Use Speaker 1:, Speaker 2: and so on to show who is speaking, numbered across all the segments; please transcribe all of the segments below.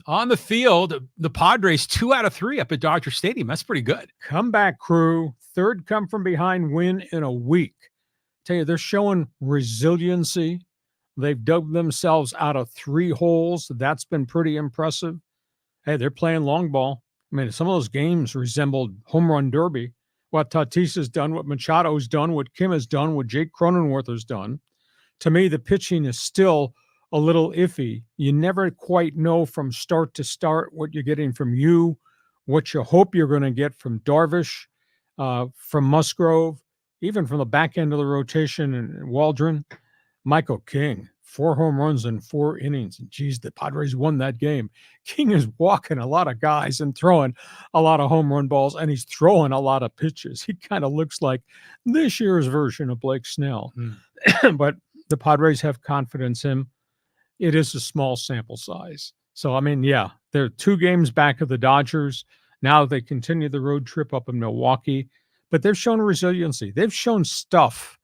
Speaker 1: On the field, the Padres 2 out of 3 up at Dodger Stadium. That's pretty good.
Speaker 2: Comeback crew, third come from behind win in a week. Tell you, they're showing resiliency. They've dug themselves out of 3 holes. That's been pretty impressive. Hey, they're playing long ball. I mean, some of those games resembled home run derby. What Tatis has done, what Machado's done, what Kim has done, what Jake Cronenworth has done. To me, the pitching is still a little iffy. You never quite know from start to start what you're getting from you, what you hope you're going to get from Darvish, from Musgrove, even from the back end of the rotation and Waldron. Michael King, 4 home runs in 4 innings. And geez, the Padres won that game. King is walking a lot of guys and throwing a lot of home run balls, and he's throwing a lot of pitches. He kind of looks like this year's version of Blake Snell. But the Padres have confidence in him. It is a small sample size. So, I mean, yeah, they're 2 games back of the Dodgers. Now they continue the road trip up in Milwaukee. But they've shown resiliency. They've shown stuff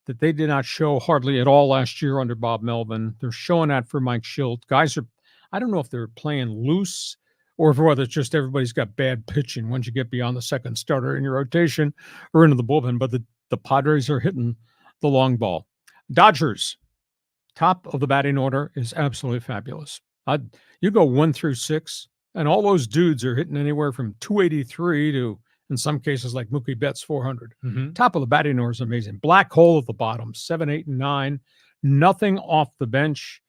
Speaker 2: that they did not show hardly at all last year under Bob Melvin. They're showing that for Mike Schilt. Guys are, I don't know if they're playing loose or if whether it's just everybody's got bad pitching once you get beyond the second starter in your rotation or into the bullpen. But the Padres are hitting the long ball. Dodgers, top of the batting order is absolutely fabulous. You go 1 through 6, and all those dudes are hitting anywhere from 283 to, in some cases, like Mookie Betts, 400. Top of the batting order is amazing. Black hole at the bottom, 7, 8, and 9. Nothing off the bench.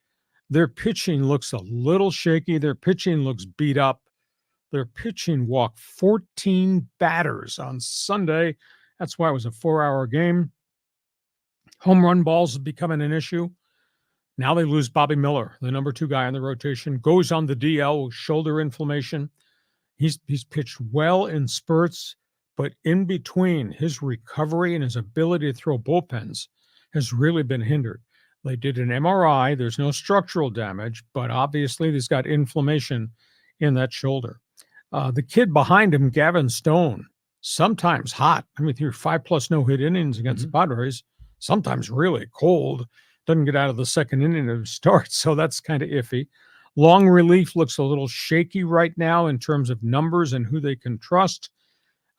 Speaker 2: Their pitching looks a little shaky. Their pitching looks beat up. Their pitching walked 14 batters on Sunday. That's why it was a 4-hour game. Home run balls are becoming an issue. Now they lose Bobby Miller, the number 2 guy in the rotation, goes on the DL with shoulder inflammation. He's pitched well in spurts, but in between, his recovery and his ability to throw bullpens has really been hindered. They did an MRI. There's no structural damage, but obviously he's got inflammation in that shoulder. The kid behind him, Gavin Stone, sometimes hot. I mean, through 5+ no-hit innings against the Padres, sometimes really cold. Doesn't get out of the second inning of start, so that's kind of iffy. Long relief looks a little shaky right now in terms of numbers and who they can trust.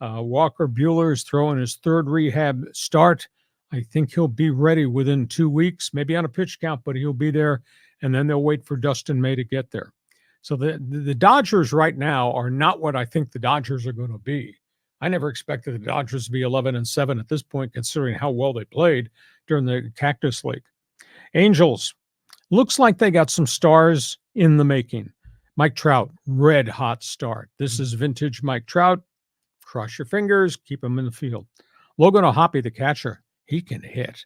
Speaker 2: Walker Buehler is throwing his 3rd rehab start. I think he'll be ready within 2 weeks, maybe on a pitch count, but he'll be there, and then they'll wait for Dustin May to get there. So the Dodgers right now are not what I think the Dodgers are going to be. I never expected the Dodgers to be 11-7 at this point, considering how well they played during the Cactus League. Angels, looks like they got some stars in the making. Mike Trout, red hot start. This is vintage Mike Trout. Cross your fingers, keep him in the field. Logan O'Hoppe, the catcher, he can hit.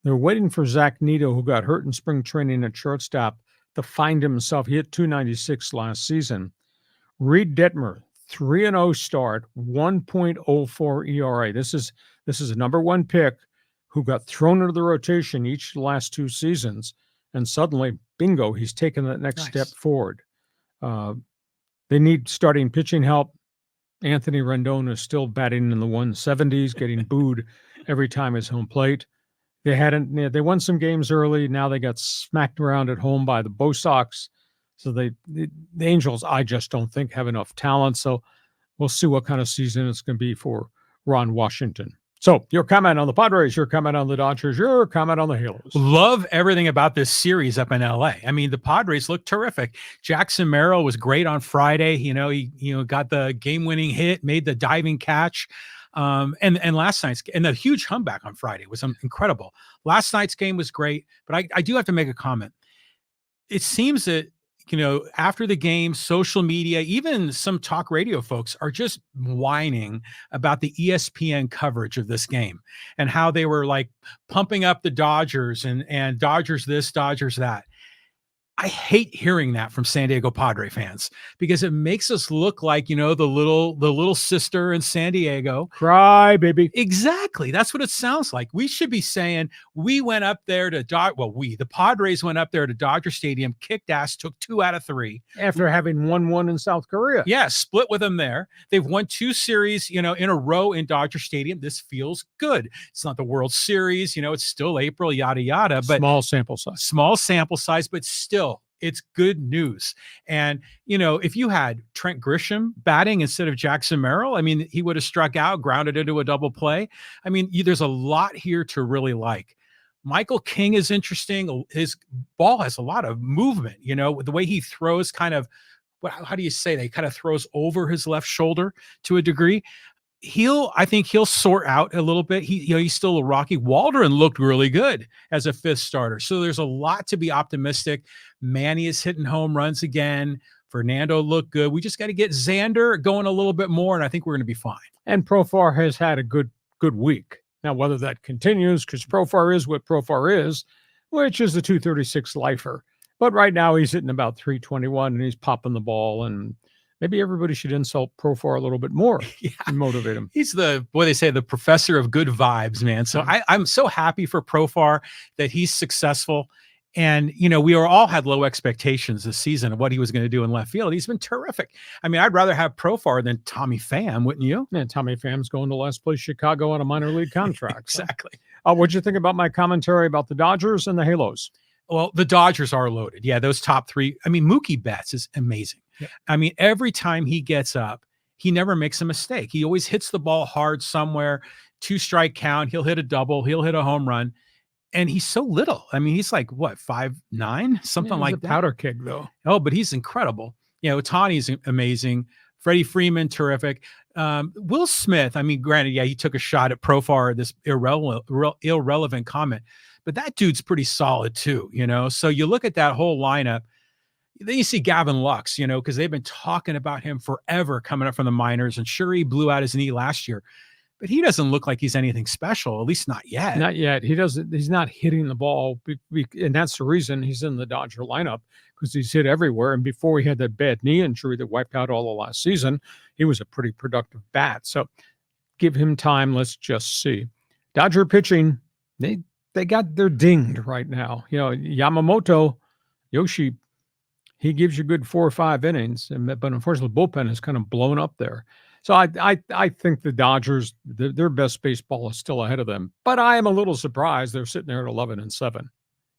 Speaker 2: They're waiting for Zach Neto, who got hurt in spring training at shortstop, to find himself. He hit .296 last season. Reid Detmers, 3-0 start, 1.04 ERA. This is a number 1 pick who got thrown into the rotation each of the last 2 seasons, and suddenly, bingo, he's taken that next step forward. They need starting pitching help. Anthony Rendon is still batting in the 170s, getting booed every time his home plate. They won some games early. Now they got smacked around at home by the Bo Sox. So the Angels, I just don't think, have enough talent. So we'll see what kind of season it's going to be for Ron Washington. So your comment on the Padres, your comment on the Dodgers, your comment on the Halos.
Speaker 1: Love everything about this series up in LA. I mean, the Padres look terrific. Jackson Merrill was great on Friday. He got the game-winning hit, made the diving catch. And last night's and the huge comeback on Friday was incredible. Last night's game was great, but I do have to make a comment. It seems that, after the game, social media, even some talk radio folks are just whining about the ESPN coverage of this game and how they were like pumping up the Dodgers and Dodgers this, Dodgers that. I hate hearing that from San Diego Padre fans because it makes us look like, the little sister in San Diego.
Speaker 2: Cry, baby.
Speaker 1: Exactly. That's what it sounds like. We should be saying we went up there to the Padres went up there to Dodger Stadium, kicked ass, took 2 out of 3.
Speaker 2: After having won 1 in South Korea.
Speaker 1: Yeah, split with them there. They've won 2 series, in a row in Dodger Stadium. This feels good. It's not the World Series, it's still April, yada, yada. But
Speaker 2: Small sample size,
Speaker 1: but still, It's good news. And, if you had Trent Grisham batting instead of Jackson Merrill, I mean, he would have struck out, grounded into a double play. I mean, there's a lot here to really like. Michael King is interesting. His ball has a lot of movement, the way he throws kind of, how do you say, they kind of throws over his left shoulder to a degree. I think he'll sort out a little bit. He's still a rocky. Waldron looked really good as a fifth starter. So there's a lot to be optimistic. Manny is hitting home runs again. Fernando looked good. We just got to get Xander going a little bit more, and I think we're going to be fine.
Speaker 2: And Profar has had a good week. Now, whether that continues, because Profar is what Profar is, which is a 236 lifer. But right now he's hitting about 321 and he's popping the ball, and maybe everybody should insult Profar a little bit more and motivate him.
Speaker 1: He's they say, the professor of good vibes, man. So I'm so happy for Profar that he's successful. And, we all had low expectations this season of what he was going to do in left field. He's been terrific. I mean, I'd rather have Profar than Tommy Pham, wouldn't you?
Speaker 2: Yeah, Tommy Pham's going to last place Chicago on a minor league contract.
Speaker 1: Exactly.
Speaker 2: What'd you think about my commentary about the Dodgers and the Halos?
Speaker 1: Well, the Dodgers are loaded. Yeah, those top three. I mean, Mookie Betts is amazing. Yeah. I mean, every time he gets up, he never makes a mistake. He always hits the ball hard somewhere, 2-strike count. He'll hit a double. He'll hit a home run. And he's so little. I mean, he's like, what, 5'9", something like that.
Speaker 2: Powder keg, though.
Speaker 1: Oh, but he's incredible. Ohtani's amazing. Freddie Freeman, terrific. Will Smith, I mean, granted, he took a shot at Profar, this irrelevant comment, but that dude's pretty solid too, So you look at that whole lineup. Then you see Gavin Lux, because they've been talking about him forever coming up from the minors. And sure, he blew out his knee last year, but he doesn't look like he's anything special, at least not yet.
Speaker 2: Not yet. He's not hitting the ball. And that's the reason he's in the Dodger lineup, because he's hit everywhere. And before he had that bad knee injury that wiped out all the last season, he was a pretty productive bat. So give him time. Let's just see. Dodger pitching, they're dinged right now. Yamamoto, Yoshi, he gives you good 4 or 5 innings, but unfortunately, the bullpen is kind of blown up there. So I think the Dodgers, their best baseball is still ahead of them. But I am a little surprised they're sitting there at 11-7.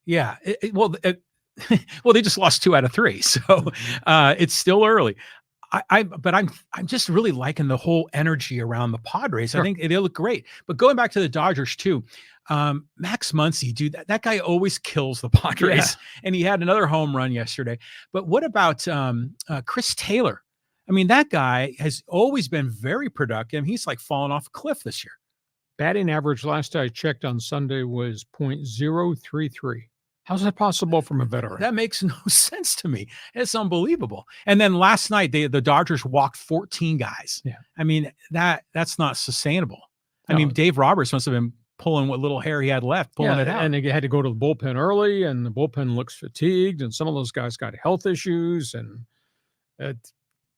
Speaker 1: Yeah, well, they just lost 2 out of 3, so it's still early. But I'm just really liking the whole energy around the Padres. Sure. I think they look great. But going back to the Dodgers too, Max Muncy, dude, that guy always kills the Padres, and he had another home run yesterday. But what about Chris Taylor? I mean, that guy has always been very productive. He's like fallen off a cliff this year.
Speaker 2: Batting average last I checked on Sunday was .033. How's that possible from a veteran?
Speaker 1: That makes no sense to me. It's unbelievable. And then last night, the Dodgers walked 14 guys.
Speaker 2: Yeah.
Speaker 1: I mean, that's not sustainable. I mean, Dave Roberts must have been pulling what little hair he had left, pulling it out.
Speaker 2: And they had to go to the bullpen early, and the bullpen looks fatigued, and some of those guys got health issues, and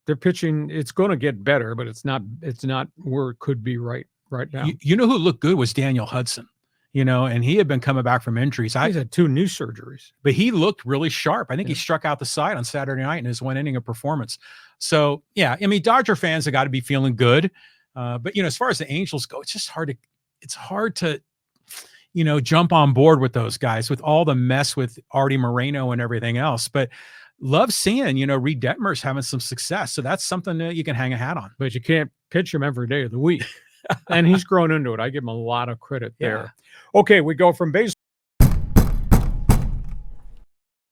Speaker 2: their pitching, it's going to get better, but it's not where it could be right now.
Speaker 1: You know who looked good was Daniel Hudson. And he had been coming back from injuries.
Speaker 2: He's had 2 knee surgeries.
Speaker 1: But he looked really sharp. I think he struck out the side on Saturday night in his 1 inning of performance. So, yeah, I mean, Dodger fans have got to be feeling good. But, as far as the Angels go, it's just hard to, jump on board with those guys with all the mess with Artie Moreno and everything else. But love seeing, Reid Detmers having some success. So that's something that you can hang a hat on.
Speaker 2: But you can't pitch him every day of the week. And he's grown into it. I give him a lot of credit there. Okay, we go from baseball